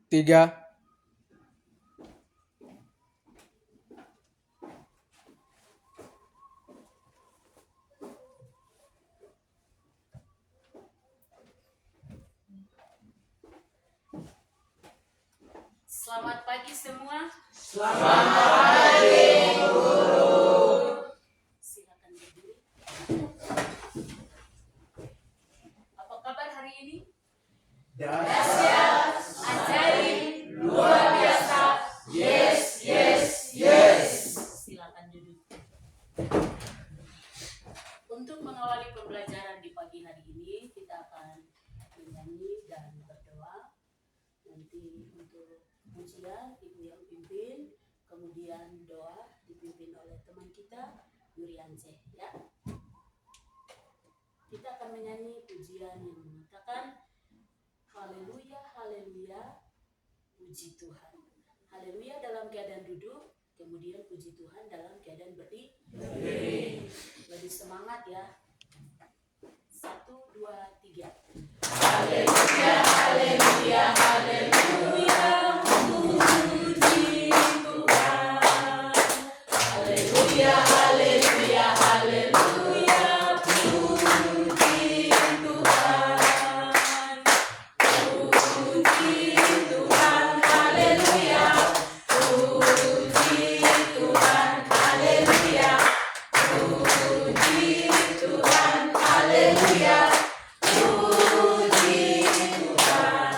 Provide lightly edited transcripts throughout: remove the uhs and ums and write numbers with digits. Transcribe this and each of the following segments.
3. Selamat pagi semua. Selamat pagi, Guru. Silakan berdiri. Apa kabar hari ini? Dahsyat, Ajaib, luar biasa. Yes, yes, yes. Silakan duduk. Untuk mengawali pembelajaran di pagi hari ini, kita akan menyanyi dan berdoa. Nanti untuk pujian Ibu yang pimpin, kemudian doa dipimpin oleh teman kita Yuriance, ya. Kita akan menyanyi pujian yang mengatakan haleluya, haleluya, puji Tuhan. Haleluya dalam keadaan duduk, kemudian puji Tuhan dalam keadaan berdiri. Lebih semangat ya. 1, 2, 3. Haleluya, haleluya, haleluya. Puji Tuhan. Haleluya, haleluya, haleluya. Puji Tuhan. Puji Tuhan, haleluya. Puji Tuhan, haleluya. Puji Tuhan, haleluya. Puji Tuhan.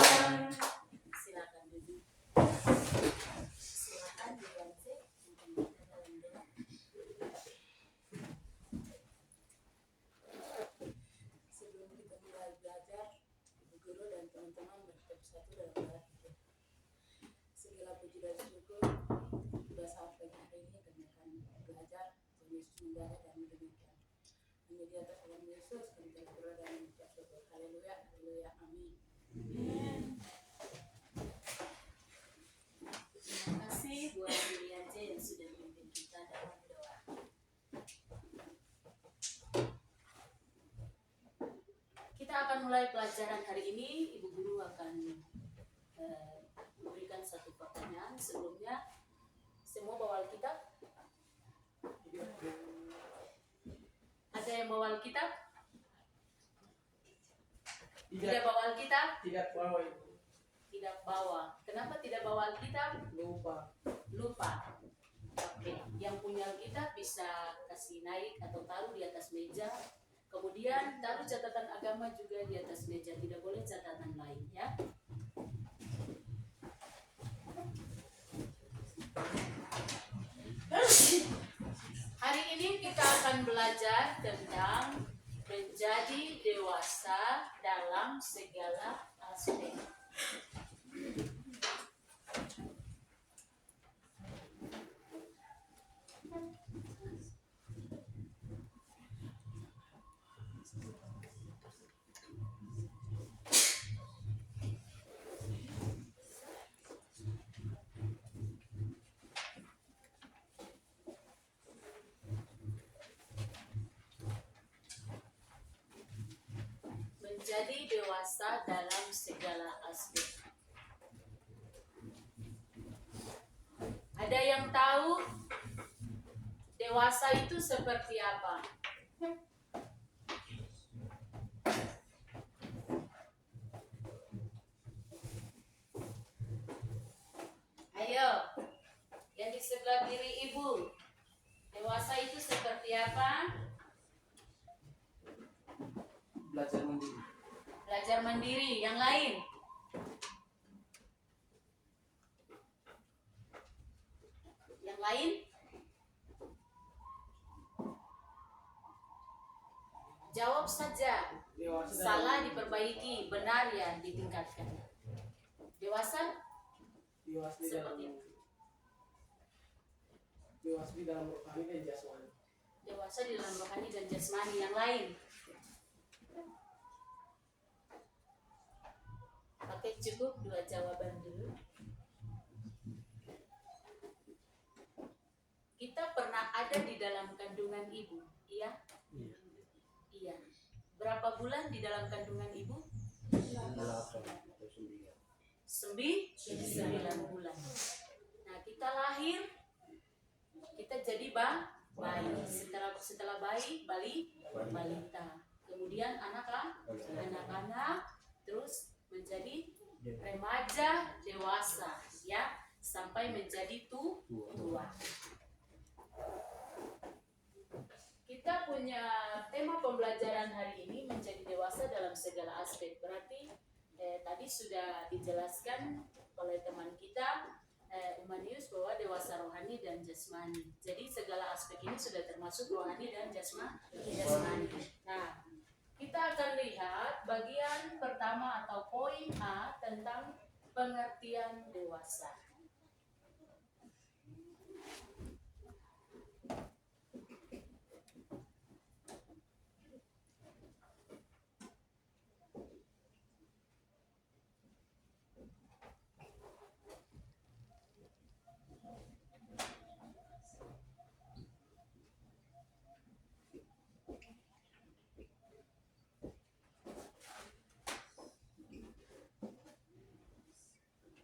Silakan duduk. Silakan Yuriance mungkin kita dalam doa. Sebelum kita mulai belajar, Ibu Guru dan teman-teman bertetap satu dalam doa kita. Segala puji dan syukur pada saat pagi hari ini kami akan belajar Tuhan Yesus mengajar dan mendengarkan. Hanya di atas nama Yesus kami telah berdoa dan mengucap syukur. Haleluya, haleluya, amin. Terima kasih buat Yuriance yang sudah memimpin kita dalam doa. Kita akan mulai pelajaran hari ini. Ibu Guru akan memberikan satu pertanyaan. Sebelumnya, semua bawa Alkitab? Ada yang bawa Alkitab? Tidak bawa Alkitab? Tidak bawa Ibu. Tidak bawa. Kenapa tidak bawa Alkitab? Lupa. Oke, yang punya Alkitab bisa kasih naik atau taruh di atas meja. Kemudian taruh catatan agama juga di atas meja. Tidak boleh catatan lain, ya. Hari ini kita akan belajar tentang menjadi dewasa dalam segala aspek. Menjadi dewasa dalam segala aspek. Ada yang tahu dewasa itu seperti apa? Ayo, yang di sebelah kiri Ibu. Dewasa itu seperti apa? Belajar mandiri. Belajar mandiri. Yang lain? Yang lain? Jawab saja. Dewasa Salah diperbaiki, benar ya ditingkatkan. Dewasa Dewasa seperti itu. Dewasa di dalam rohani dan jasmani. Dewasa di dalam rohani dan jasmani. Yang lain? Oke, cukup 2 jawaban dulu. Kita pernah ada di dalam kandungan ibu, iya? Iya. Berapa bulan di dalam kandungan ibu? 8 atau 9. 9 bulan. Nah, kita lahir, kita jadi bayi. Setelah bayi, balita. Kemudian anak-anak, terus menjadi remaja, dewasa, ya, sampai menjadi tua. Kita punya tema pembelajaran hari ini menjadi dewasa dalam segala aspek. Berarti tadi sudah dijelaskan oleh teman kita Umanius bahwa dewasa rohani dan jasmani. Jadi segala aspek ini sudah termasuk rohani dan jasmani. Nah, kita akan lihat bagian pertama atau poin A tentang pengertian dewasa.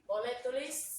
Boleh tulis.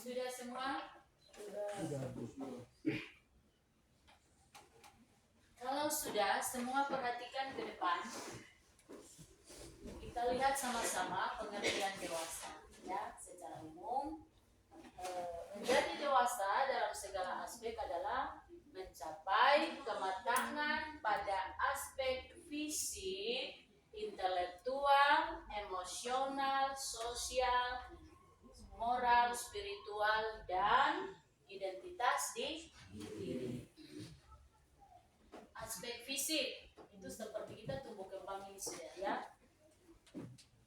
Sudah semua? Kalau sudah, semua perhatikan ke depan. Kita lihat sama-sama pengertian dewasa, ya, secara umum. Menjadi dewasa dalam segala aspek adalah mencapai kematangan pada aspek fisik, intelektual, emosional, sosial, moral, spiritual, dan identitas diri. Aspek fisik itu seperti kita tumbuh kembang ini sudah, ya.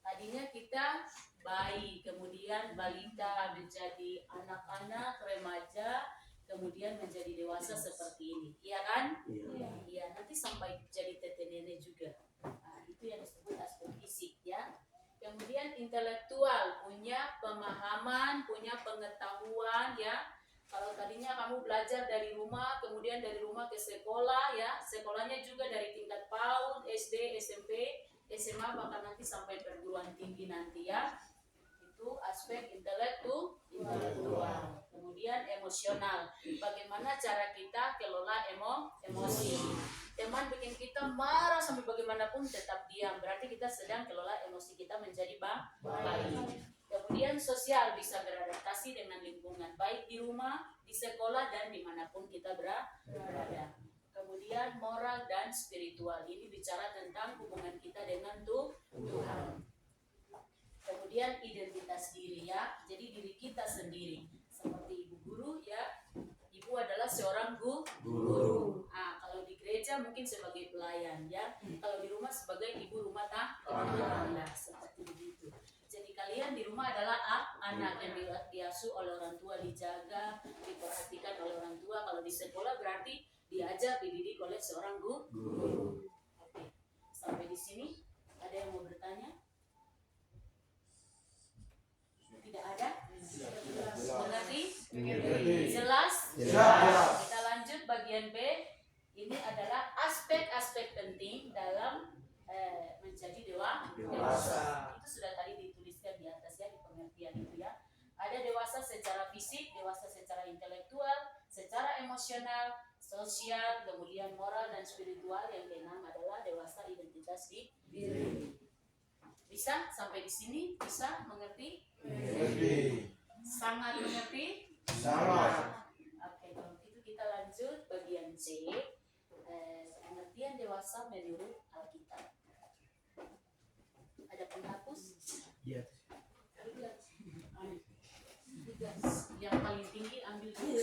Tadinya kita bayi, kemudian balita, menjadi anak-anak, remaja, kemudian menjadi dewasa seperti ini, iya kan? Iya, nanti sampai jadi tete nenek juga. Nah, itu yang disebut aspek fisik, ya. Kemudian intelektual, punya pemahaman, punya pengetahuan, ya. Kalau tadinya kamu belajar dari rumah, kemudian dari rumah ke sekolah, ya. Sekolahnya juga dari tingkat PAUD, SD, SMP, SMA, bahkan nanti sampai perguruan tinggi nanti, ya. Itu aspek intelektual. Kemudian emosional, bagaimana cara kita kelola emosi. Teman bikin kita marah sampai bagaimanapun tetap diam, berarti kita sedang kelola emosi kita menjadi baik. Kemudian sosial, bisa beradaptasi dengan lingkungan, baik di rumah, di sekolah, dan dimanapun kita berada. Kemudian moral dan spiritual, ini bicara tentang hubungan kita dengan Tuhan. Kemudian identitas diri, ya, jadi diri kita sendiri. Seperti ibu guru, ya, ibu adalah seorang guru. Nah, kalau di gereja mungkin sebagai pelayan, ya. Kalau di rumah sebagai ibu rumah tangga, seperti begitu. Jadi kalian di rumah adalah anak yang diasuh oleh orang tua, dijaga, diperhatikan oleh orang tua. Kalau di sekolah berarti diajar, dididik oleh seorang guru. Oke, sampai di sini ada yang mau bertanya? Tidak ada? Mengerti? Jelas? Kita lanjut bagian B. Ini adalah aspek-aspek penting dalam menjadi dewasa. Itu sudah tadi dituliskan di atas, ya, di pengertian itu, ya. Ada dewasa secara fisik, dewasa secara intelektual, secara emosional, sosial, kemudian moral dan spiritual. Yang keenam adalah dewasa identitas diri. Bisa sampai di sini? Bisa mengerti? Sangat mengerti? Sangat. Oke, kalau gitu kita lanjut bagian C. Pengertian dewasa menurut Alkitab. Ada penghapus? Iya. Yang paling tinggi ambil dulu.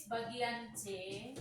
tulis bagian C.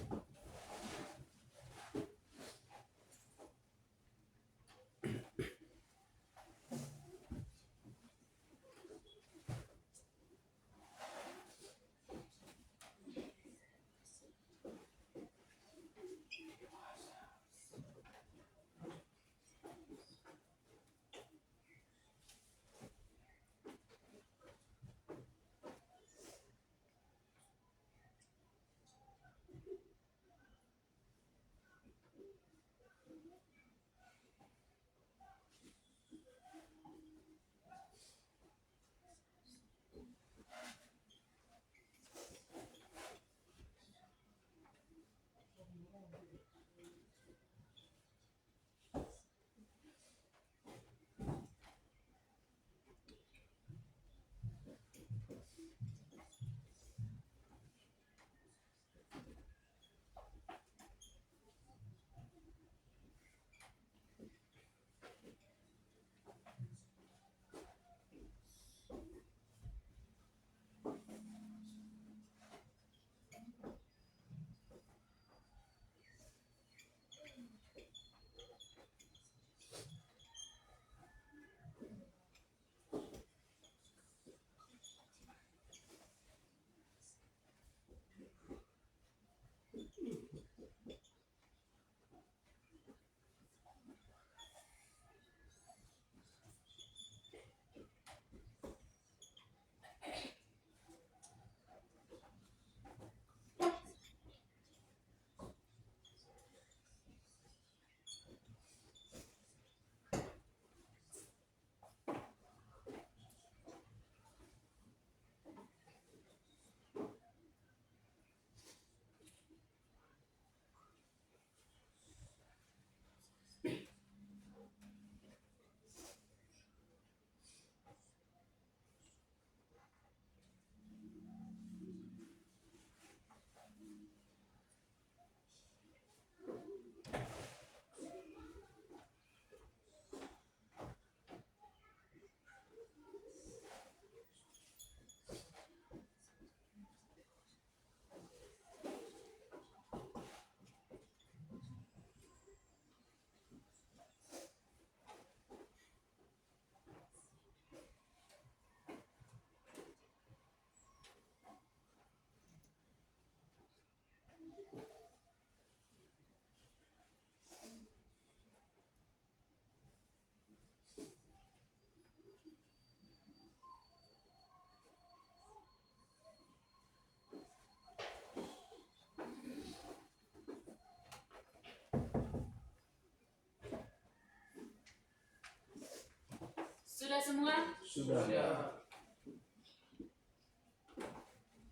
Sudah semua? Sudah.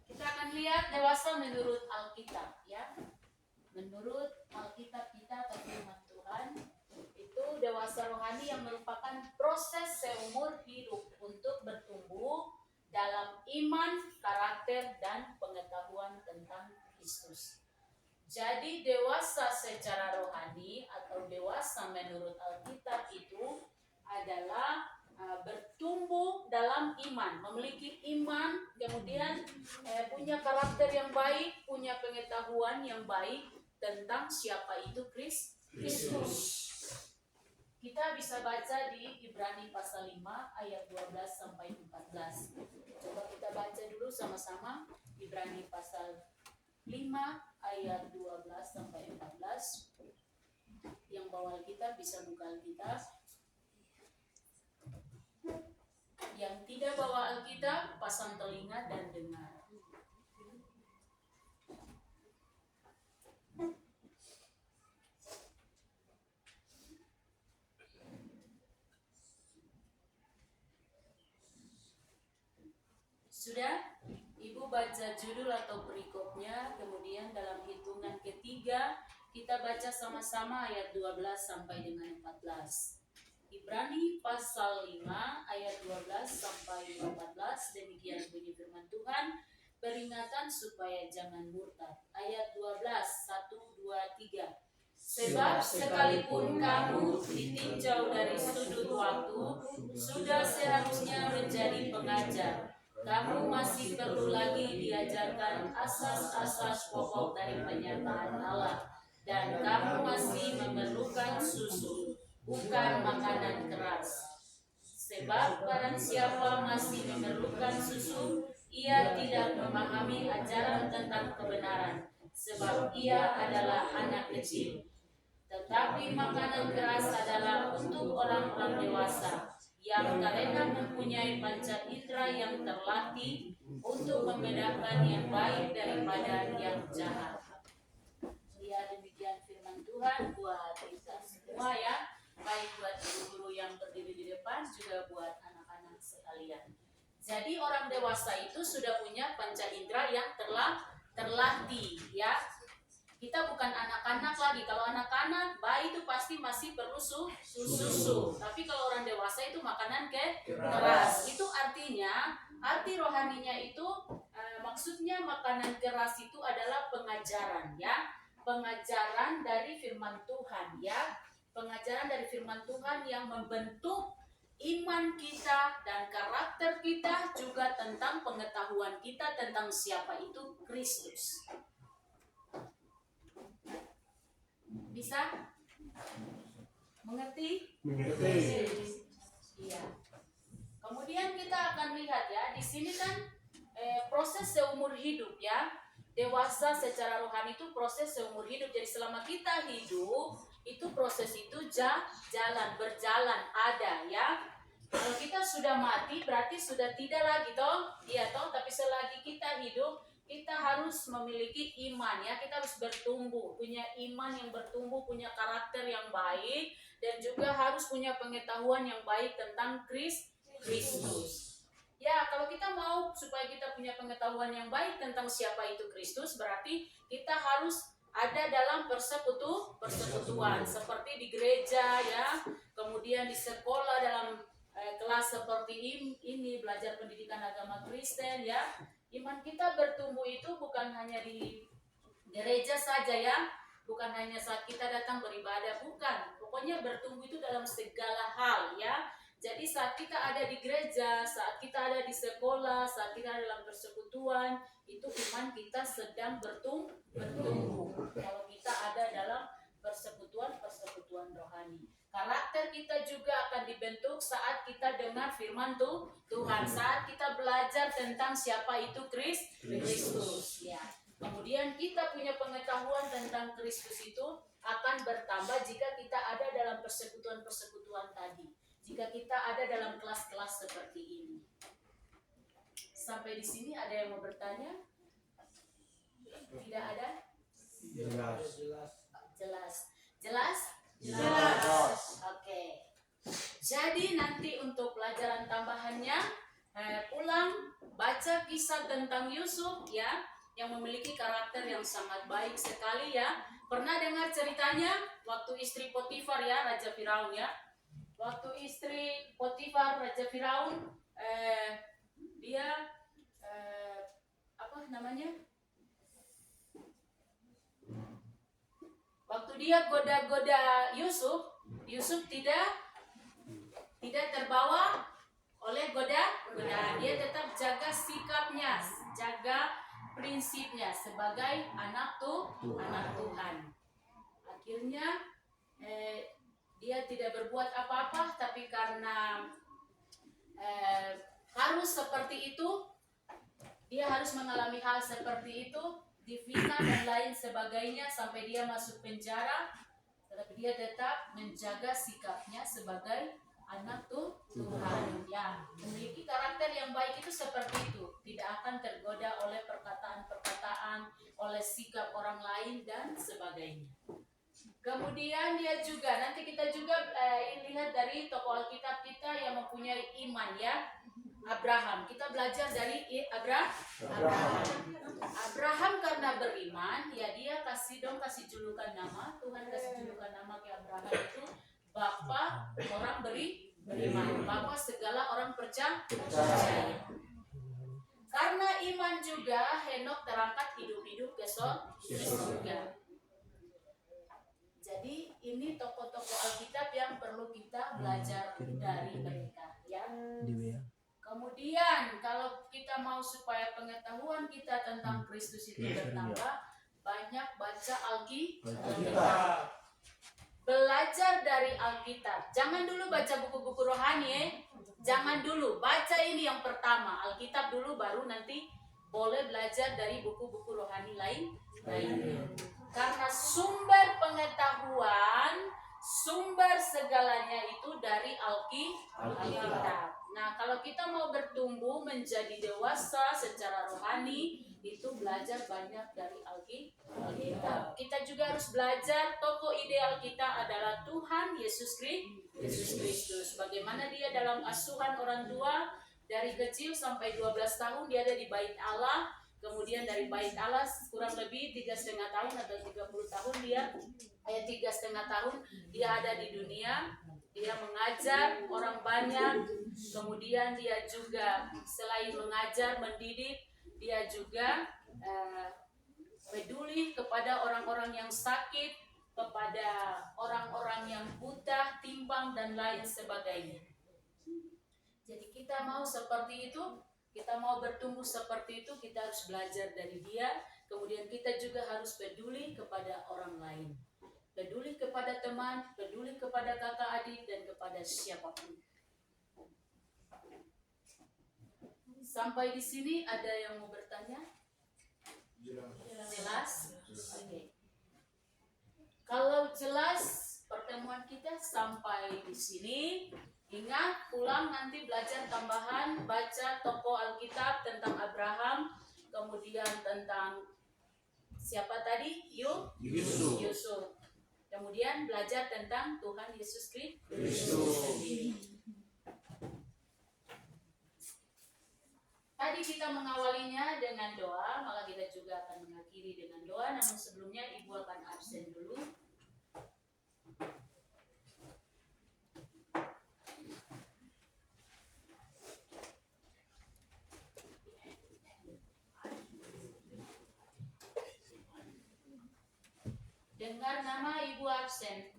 Kita akan lihat dewasa menurut Alkitab ya. Menurut Alkitab kita atau firman Tuhan, itu dewasa rohani yang merupakan proses seumur hidup untuk bertumbuh dalam iman, karakter, dan pengetahuan tentang Kristus. Jadi dewasa secara rohani atau dewasa menurut Alkitab itu adalah bertumbuh dalam iman, memiliki iman, kemudian punya karakter yang baik, punya pengetahuan yang baik tentang siapa itu Kristus. Kita bisa baca di Ibrani pasal 5 ayat 12 sampai 14. Coba kita baca dulu sama-sama Ibrani pasal 5 ayat 12 sampai 14. Yang bawa Alkitab bisa buka Alkitab. Yang tidak bawa Alkitab, pasang telinga dan dengar. Sudah? Ibu baca judul atau perikopnya, kemudian dalam hitungan ketiga kita baca sama-sama ayat 12 sampai dengan 14. Ibrani pasal 5 ayat 12 sampai 14, demikian bunyi firman Tuhan. Peringatan supaya jangan murtad. Ayat 12, 1, 2, 3. Sebab sekalipun kamu ditinjau dari sudut waktu, sudah seharusnya menjadi pengajar. kamu masih perlu lagi diajarkan asas-asas pokok dari penyataan Allah, dan kamu masih memerlukan susu, bukan makanan keras. Sebab barang siapa masih memerlukan susu, ia tidak memahami ajaran tentang kebenaran, sebab ia adalah anak kecil. Tetapi makanan keras adalah untuk orang-orang dewasa, yang karena mempunyai panca indera yang terlatih untuk membedakan yang baik daripada yang jahat. Ya, demikian firman Tuhan buat kita semua ya, baik buat guru-guru yang berdiri di depan, juga buat anak-anak sekalian. Jadi orang dewasa itu sudah punya panca indera yang terlatih ya. Kita bukan anak-anak lagi. Kalau anak-anak, bayi itu pasti masih perlu susu. Tapi kalau orang dewasa itu makanan keras. Itu artinya, arti rohaninya itu maksudnya makanan keras itu adalah pengajaran ya. Pengajaran dari firman Tuhan ya. Pengajaran dari firman Tuhan yang membentuk iman kita dan karakter kita, juga tentang pengetahuan kita tentang siapa itu Kristus. Bisa mengerti? Mengerti. Iya. Kemudian kita akan lihat ya, di sini kan proses seumur hidup ya. Dewasa secara rohani itu proses seumur hidup. Jadi selama kita hidup, itu proses itu berjalan, ada ya. Kalau kita sudah mati berarti sudah tidak lagi toh, iya toh. Tapi selagi kita hidup, kita harus memiliki iman ya, kita harus bertumbuh, punya iman yang bertumbuh, punya karakter yang baik, dan juga harus punya pengetahuan yang baik tentang Kristus. Ya, kalau kita mau supaya kita punya pengetahuan yang baik tentang siapa itu Kristus, berarti kita harus ada dalam persekutuan, seperti di gereja ya, kemudian di sekolah dalam kelas seperti ini, belajar pendidikan agama Kristen ya. Iman kita bertumbuh itu bukan hanya di gereja saja ya, bukan hanya saat kita datang beribadah, bukan. Pokoknya bertumbuh itu dalam segala hal ya. Jadi saat kita ada di gereja, saat kita ada di sekolah, saat kita ada dalam persekutuan, itu iman kita sedang bertumbuh. Kalau kita ada dalam persekutuan rohani. Karakter kita juga akan dibentuk saat kita dengar firman Tuhan, saat kita belajar tentang siapa itu Kristus ya. Kemudian kita punya pengetahuan tentang Kristus itu akan bertambah jika kita ada dalam persekutuan tadi, jika kita ada dalam kelas-kelas seperti ini. Sampai di sini ada yang mau bertanya? Tidak ada? Jelas. Oke. Jadi nanti untuk pelajaran tambahannya, pulang baca kisah tentang Yusuf ya, yang memiliki karakter yang sangat baik sekali ya. Pernah dengar ceritanya waktu istri Potifar ya, Raja Firaun ya. Waktu istri Potifar, Raja Firaun, dia waktu dia goda-goda Yusuf tidak terbawa oleh godaan. Dia tetap jaga sikapnya, jaga prinsipnya sebagai anak Tuhan. Akhirnya dia tidak berbuat apa-apa, tapi karena harus seperti itu, dia harus mengalami hal seperti itu, difitnah dan lain sebagainya sampai dia masuk penjara, tetapi dia tetap menjaga sikapnya sebagai anak Tuhan ya. Memiliki karakter yang baik itu seperti itu, tidak akan tergoda oleh perkataan-perkataan, oleh sikap orang lain dan sebagainya. Kemudian dia juga, nanti kita juga lihat dari tokoh Alkitab kita yang mempunyai iman ya, Abraham. Kita belajar dari Abraham karena beriman, ya dia kasih julukan nama, Tuhan kasih julukan nama ke Abraham itu Bapa orang beriman, Bapa segala orang percaya. Karena iman juga Henokh terangkat hidup-hidup ke surga. Jadi ini tokoh-tokoh Alkitab yang perlu kita belajar dari mereka ya. Kemudian kalau kita mau supaya pengetahuan kita tentang Kristus itu bertambah, banyak baca Alkitab. Belajar dari Alkitab. Jangan dulu baca buku-buku rohani ya. Jangan dulu. Baca ini yang pertama. Alkitab dulu, baru nanti boleh belajar dari buku-buku rohani lainnya. Karena sumber pengetahuan, sumber segalanya itu dari Alkitab. Nah, kalau kita mau bertumbuh menjadi dewasa secara rohani, itu belajar banyak dari Alkitab. Kita juga harus belajar tokoh ideal kita adalah Tuhan Yesus Kristus. Bagaimana dia dalam asuhan orang tua dari kecil sampai 12 tahun dia ada di bait Allah. Kemudian dari bait Allah kurang lebih 3,5 tahun atau 30 tahun dia 3,5 tahun dia ada di dunia. Dia mengajar orang banyak. Kemudian dia juga selain mengajar, mendidik, dia juga peduli kepada orang-orang yang sakit, kepada orang-orang yang buta, timpang, dan lain sebagainya. Jadi kita mau seperti itu, kita mau bertumbuh seperti itu, kita harus belajar dari dia. Kemudian kita juga harus peduli kepada orang lain. Peduli kepada teman, peduli kepada kakak adik, dan kepada siapapun. Sampai di sini ada yang mau bertanya? Jelas? Oke. Kalau jelas pertemuan kita sampai di sini. Ingat, pulang nanti belajar tambahan, baca tokoh Alkitab tentang Abraham, kemudian tentang siapa tadi? Yusuf. Kemudian belajar tentang Tuhan Yesus Kristus sendiri. Tadi kita mengawalinya dengan doa, maka kita juga akan mengakhiri dengan doa. Namun sebelumnya Ibu akan absen dulu. Dengar nama Ibu absen.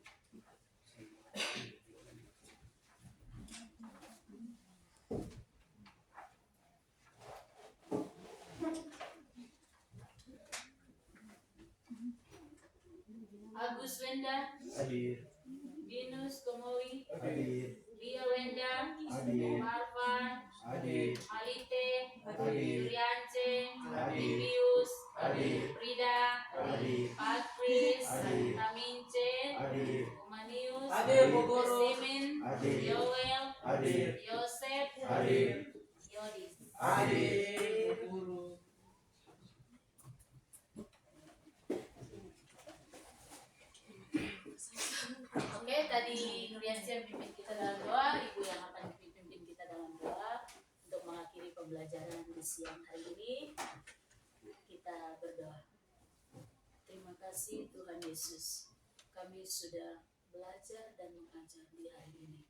Agus Wenda, Hadir. Venus Komowi, Hadir. Lia Wenda, Hadir. Marvan, Hadir. Alite, Hadir. Yuriance, Hadir. Pius, Hadir. Frida, Hadir. Patris, Hadir. Tamince, Hadir. Manius, Hadir, Bu Guru. Simin, Hadir. Yoel, Hadir. Yosef, Hadir. Yodis. Hadir, Bu Guru. Oke, tadi Nuriansi yang pimpin kita dalam doa, Ibu yang akan pimpin kita dalam doa untuk mengakhiri pembelajaran di siang hari ini. Kita berdoa. Terima kasih Tuhan Yesus. Kami sudah belajar dan mengajar di hari ini.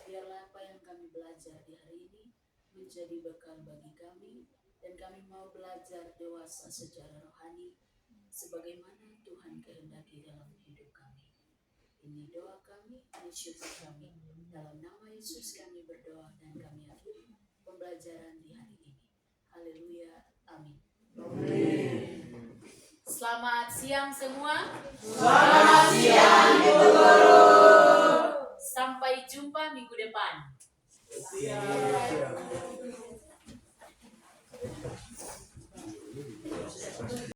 Biarlah apa yang kami belajar di hari ini menjadi bekal bagi kami, dan kami mau belajar dewasa secara rohani sebagaimana Tuhan kehendaki dalam hidup kami. Ini doa kami, ini syukur kami. Dalam nama Yesus kami berdoa dan kami akhiri pembelajaran di hari ini. Haleluya. Amin. Selamat siang semua. Selamat siang, Ibu Guru. Sampai jumpa minggu depan. Siap.